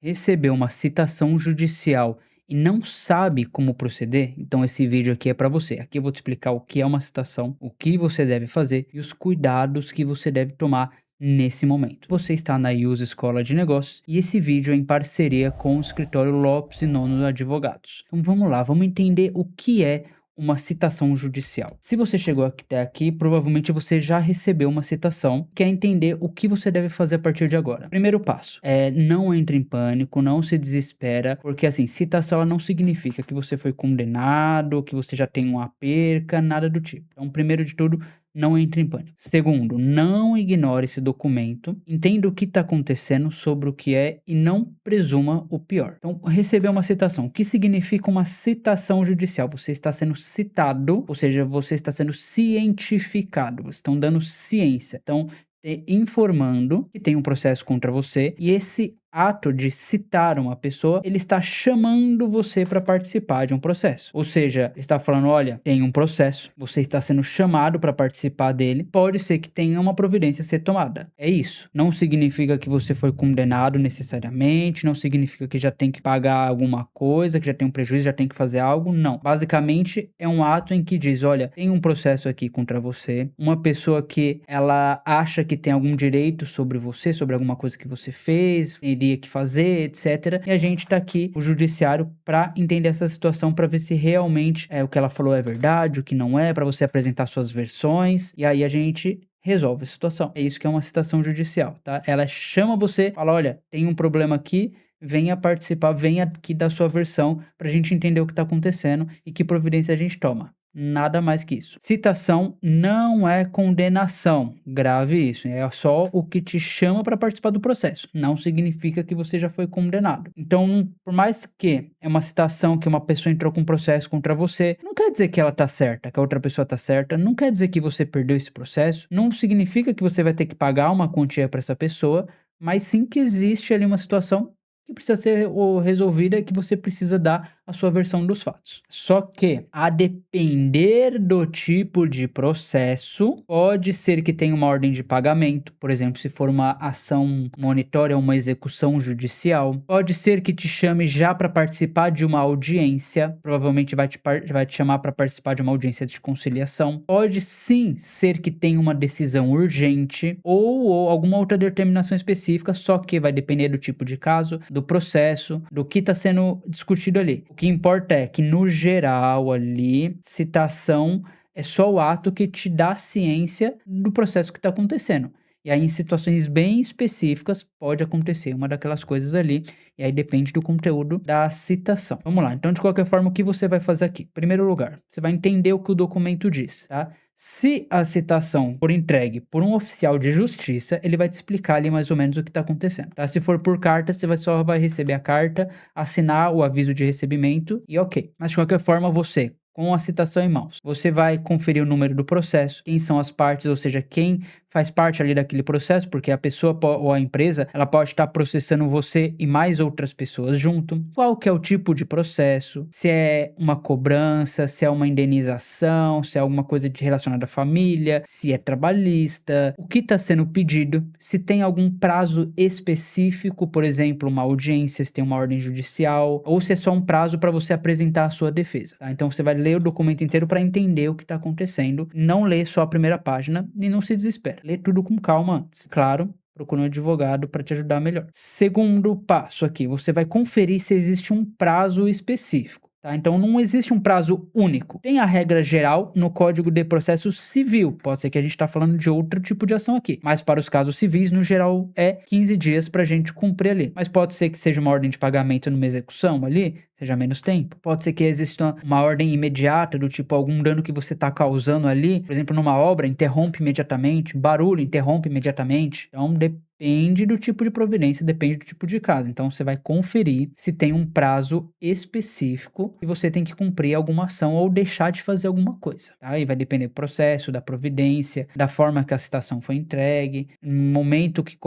recebeu uma citação judicial e não sabe como proceder, então esse vídeo aqui é para você. Aqui eu vou te explicar o que é uma citação, o que você deve fazer e os cuidados que você deve tomar nesse momento. Você está na Use Escola de Negócios e esse vídeo é em parceria com o escritório Lopes e Nono Advogados. Então vamos lá, vamos entender o que é uma citação judicial. Se você chegou até aqui, provavelmente você já recebeu uma citação, quer entender o que você deve fazer a partir de agora. Primeiro passo é não entre em pânico, não se desespera, porque assim, citação ela não significa que você foi condenado, que você já tem uma perca, nada do tipo. Então, primeiro de tudo, não entre em pânico. Segundo, não ignore esse documento, entenda o que está acontecendo sobre o que é e não presuma o pior. Então, receber uma citação. O que significa uma citação judicial? Você está sendo citado, ou seja, você está sendo cientificado, vocês estão dando ciência. Então, informando que tem um processo contra você e esse ato de citar uma pessoa, ele está chamando você para participar de um processo. Ou seja, ele está falando, olha, tem um processo, você está sendo chamado para participar dele, pode ser que tenha uma providência a ser tomada. É isso. Não significa que você foi condenado necessariamente, não significa que já tem que pagar alguma coisa, que já tem um prejuízo, já tem que fazer algo, não. Basicamente, é um ato em que diz, olha, tem um processo aqui contra você, uma pessoa que ela acha que tem algum direito sobre você, sobre alguma coisa que você fez, teria que fazer, etc. E a gente tá aqui, o judiciário, para entender essa situação, para ver se realmente o que ela falou é verdade, o que não é, para você apresentar suas versões, e aí a gente resolve a situação. É isso que é uma citação judicial, tá? Ela chama você, fala, olha, tem um problema aqui, venha participar, venha aqui dar sua versão pra gente entender o que tá acontecendo e que providência a gente toma. Nada mais que isso. Citação não é condenação. Grave isso. É só o que te chama para participar do processo. Não significa que você já foi condenado. Então, por mais que é uma citação que uma pessoa entrou com um processo contra você, não quer dizer que ela tá certa, que a outra pessoa tá certa. Não quer dizer que você perdeu esse processo. Não significa que você vai ter que pagar uma quantia para essa pessoa, mas sim que existe ali uma situação que precisa ser resolvida e que você precisa dar a sua versão dos fatos. Só que, a depender do tipo de processo, pode ser que tenha uma ordem de pagamento, por exemplo, se for uma ação monitória, uma execução judicial. Pode ser que te chame já para participar de uma audiência, provavelmente vai te chamar para participar de uma audiência de conciliação. Pode sim ser que tenha uma decisão urgente ou alguma outra determinação específica, só que vai depender do tipo de caso, do processo, do que está sendo discutido ali. O que importa é que, no geral, ali, citação é só o ato que te dá ciência do processo que está acontecendo. E aí, em situações bem específicas, pode acontecer uma daquelas coisas ali, e aí depende do conteúdo da citação. Vamos lá, então, de qualquer forma, o que você vai fazer aqui? Em primeiro lugar, você vai entender o que o documento diz, tá? Se a citação for entregue por um oficial de justiça, ele vai te explicar ali mais ou menos o que está acontecendo, tá? Se for por carta, você só vai receber a carta, assinar o aviso de recebimento e ok. Mas de qualquer forma, você, com a citação em mãos, você vai conferir o número do processo, quem são as partes, ou seja, quem faz parte ali daquele processo, porque a pessoa ou a empresa, ela pode estar processando você e mais outras pessoas junto. Qual que é o tipo de processo? Se é uma cobrança, se é uma indenização, se é alguma coisa relacionada à família, se é trabalhista, o que está sendo pedido, se tem algum prazo específico, por exemplo, uma audiência, se tem uma ordem judicial, ou se é só um prazo para você apresentar a sua defesa, tá? Então você vai ler o documento inteiro para entender o que está acontecendo, não lê só a primeira página e não se desespera. Lê tudo com calma antes. Claro, procure um advogado para te ajudar melhor. Segundo passo aqui, você vai conferir se existe um prazo específico. Tá? Então, não existe um prazo único. Tem a regra geral no Código de Processo Civil. Pode ser que a gente está falando de outro tipo de ação aqui. Mas para os casos civis, no geral, é 15 dias para a gente cumprir ali. Mas pode ser que seja uma ordem de pagamento numa execução ali, seja menos tempo. Pode ser que exista uma ordem imediata, do tipo algum dano que você está causando ali. Por exemplo, numa obra, interrompe imediatamente. Barulho, interrompe imediatamente. Então, depende do tipo de providência, depende do tipo de caso. Então, você vai conferir se tem um prazo específico e você tem que cumprir alguma ação ou deixar de fazer alguma coisa. Tá? E vai depender do processo, da providência, da forma que a citação foi entregue, no momento que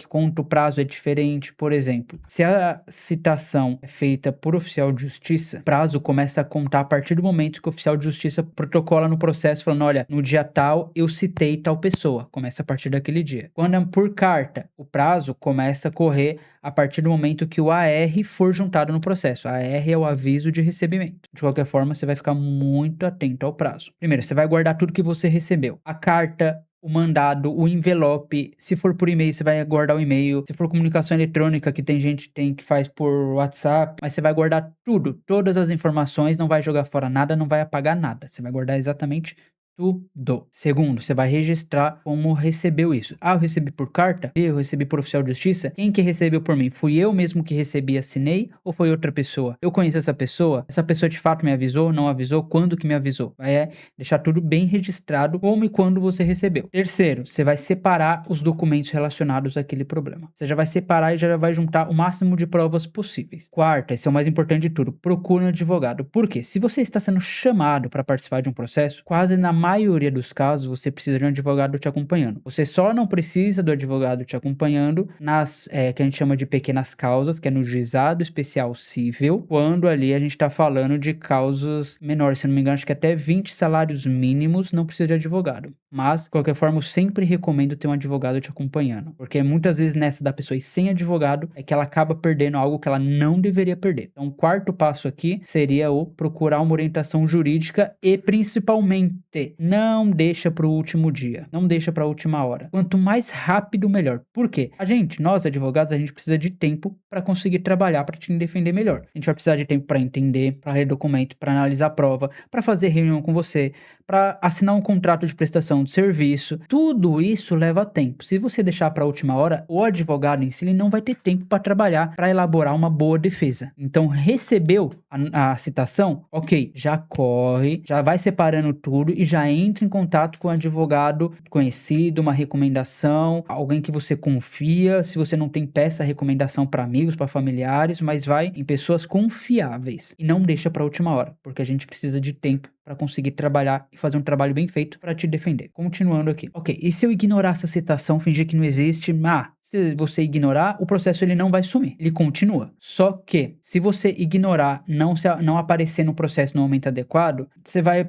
conta o prazo é diferente. Por exemplo, se a citação é feita por oficial de justiça, o prazo começa a contar a partir do momento que o oficial de justiça protocola no processo falando, olha, no dia tal eu citei tal pessoa. Começa a partir daquele dia. Quando é por carta, o prazo começa a correr a partir do momento que o AR for juntado no processo. AR é o aviso de recebimento. De qualquer forma, você vai ficar muito atento ao prazo. Primeiro, você vai guardar tudo que você recebeu. A carta, o mandado, o envelope. Se for por e-mail, você vai guardar o e-mail. Se for comunicação eletrônica, que tem gente que faz por WhatsApp, mas você vai guardar tudo, todas as informações, não vai jogar fora nada, não vai apagar nada. Você vai guardar exatamente tudo. Segundo, você vai registrar como recebeu isso. Ah, eu recebi por carta? Eu recebi por oficial de justiça? Quem que recebeu por mim? Fui eu mesmo que recebi e assinei ou foi outra pessoa? Eu conheço essa pessoa? Essa pessoa de fato me avisou, não avisou? Quando que me avisou? Vai deixar tudo bem registrado como e quando você recebeu. Terceiro, você vai separar os documentos relacionados àquele problema. Você já vai separar e já vai juntar o máximo de provas possíveis. Quarta, esse é o mais importante de tudo, procure um advogado. Por quê? Se você está sendo chamado para participar de um processo, quase na maioria dos casos você precisa de um advogado te acompanhando. Você só não precisa do advogado te acompanhando nas que a gente chama de pequenas causas, que é no juizado especial civil, quando ali a gente está falando de causas menores, se não me engano, acho que até 20 salários mínimos não precisa de advogado. Mas, de qualquer forma, eu sempre recomendo ter um advogado te acompanhando, porque muitas vezes nessa da pessoa ir sem advogado é que ela acaba perdendo algo que ela não deveria perder. Então, o quarto passo aqui seria o procurar uma orientação jurídica e, principalmente, não deixa para o último dia, não deixa para a última hora. Quanto mais rápido, melhor. Por quê? Nós advogados, a gente precisa de tempo para conseguir trabalhar, para te defender melhor. A gente vai precisar de tempo para entender, para ler documento, para analisar a prova, para fazer reunião com você, para assinar um contrato de prestação de serviço. Tudo isso leva tempo. Se você deixar para a última hora, o advogado em si ele não vai ter tempo para trabalhar, para elaborar uma boa defesa. Então, recebeu a citação? Ok, já corre, já vai separando tudo e já entra em contato com um advogado conhecido, uma recomendação, alguém que você confia. Se você não tem, peça recomendação para amigos, para familiares, mas vai em pessoas confiáveis e não deixa para a última hora, porque a gente precisa de tempo para conseguir trabalhar e fazer um trabalho bem feito para te defender. Continuando aqui. Ok, e se eu ignorar essa citação, fingir que não existe? Se você ignorar, o processo ele não vai sumir, ele continua. Só que, se você ignorar, não aparecer no processo no momento adequado, você vai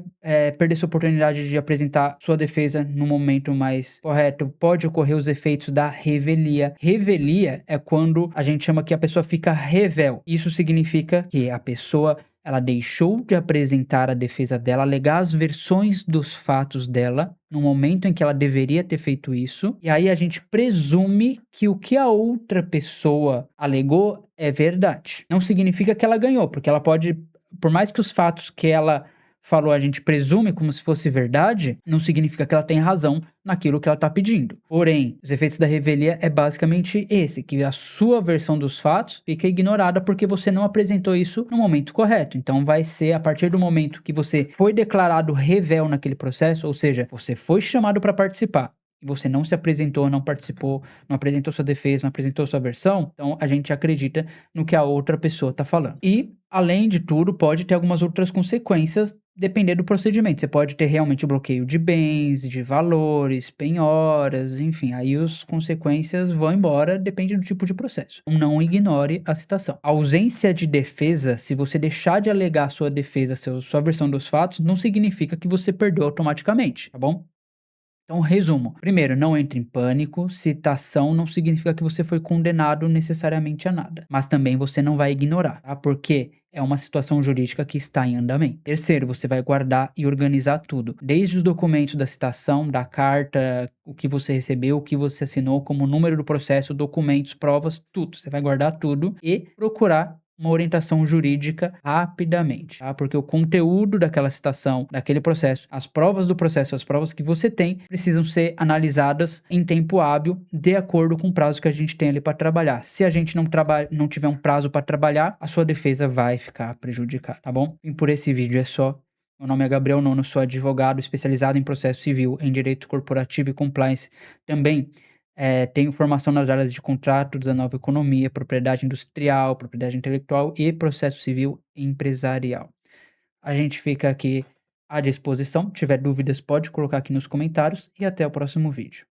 perder sua oportunidade de apresentar sua defesa no momento mais correto. Pode ocorrer os efeitos da revelia. Revelia é quando a gente chama que a pessoa fica revel. Isso significa que a pessoa ela deixou de apresentar a defesa dela, alegar as versões dos fatos dela no momento em que ela deveria ter feito isso, e aí a gente presume que o que a outra pessoa alegou é verdade. Não significa que ela ganhou, porque ela pode, por mais que os fatos que ela falou a gente presume como se fosse verdade, não significa que ela tem razão naquilo que ela está pedindo. Porém, os efeitos da revelia é basicamente esse, que a sua versão dos fatos fica ignorada porque você não apresentou isso no momento correto. Então vai ser a partir do momento que você foi declarado revel naquele processo, ou seja, você foi chamado para participar, e você não se apresentou, não participou, não apresentou sua defesa, não apresentou sua versão, então a gente acredita no que a outra pessoa está falando. E, além de tudo, pode ter algumas outras consequências dependendo do procedimento. Você pode ter realmente bloqueio de bens, de valores, penhoras, enfim, aí as consequências vão embora, depende do tipo de processo. Não ignore a citação. A ausência de defesa, se você deixar de alegar sua defesa, sua versão dos fatos, não significa que você perdeu automaticamente, tá bom? Então, resumo. Primeiro, não entre em pânico. Citação não significa que você foi condenado necessariamente a nada. Mas também você não vai ignorar, tá? Porque é uma situação jurídica que está em andamento. Terceiro, você vai guardar e organizar tudo. Desde os documentos da citação, da carta, o que você recebeu, o que você assinou, como o número do processo, documentos, provas, tudo. Você vai guardar tudo e procurar uma orientação jurídica rapidamente, tá? Porque o conteúdo daquela citação, daquele processo, as provas do processo, as provas que você tem, precisam ser analisadas em tempo hábil, de acordo com o prazo que a gente tem ali para trabalhar. Se a gente não tiver um prazo para trabalhar, a sua defesa vai ficar prejudicada, tá bom? E por esse vídeo é só. Meu nome é Gabriel Nono, sou advogado especializado em processo civil, em direito corporativo e compliance. Também tenho formação nas áreas de contratos da nova economia, propriedade industrial, propriedade intelectual e processo civil empresarial. A gente fica aqui à disposição. Se tiver dúvidas, pode colocar aqui nos comentários e até o próximo vídeo.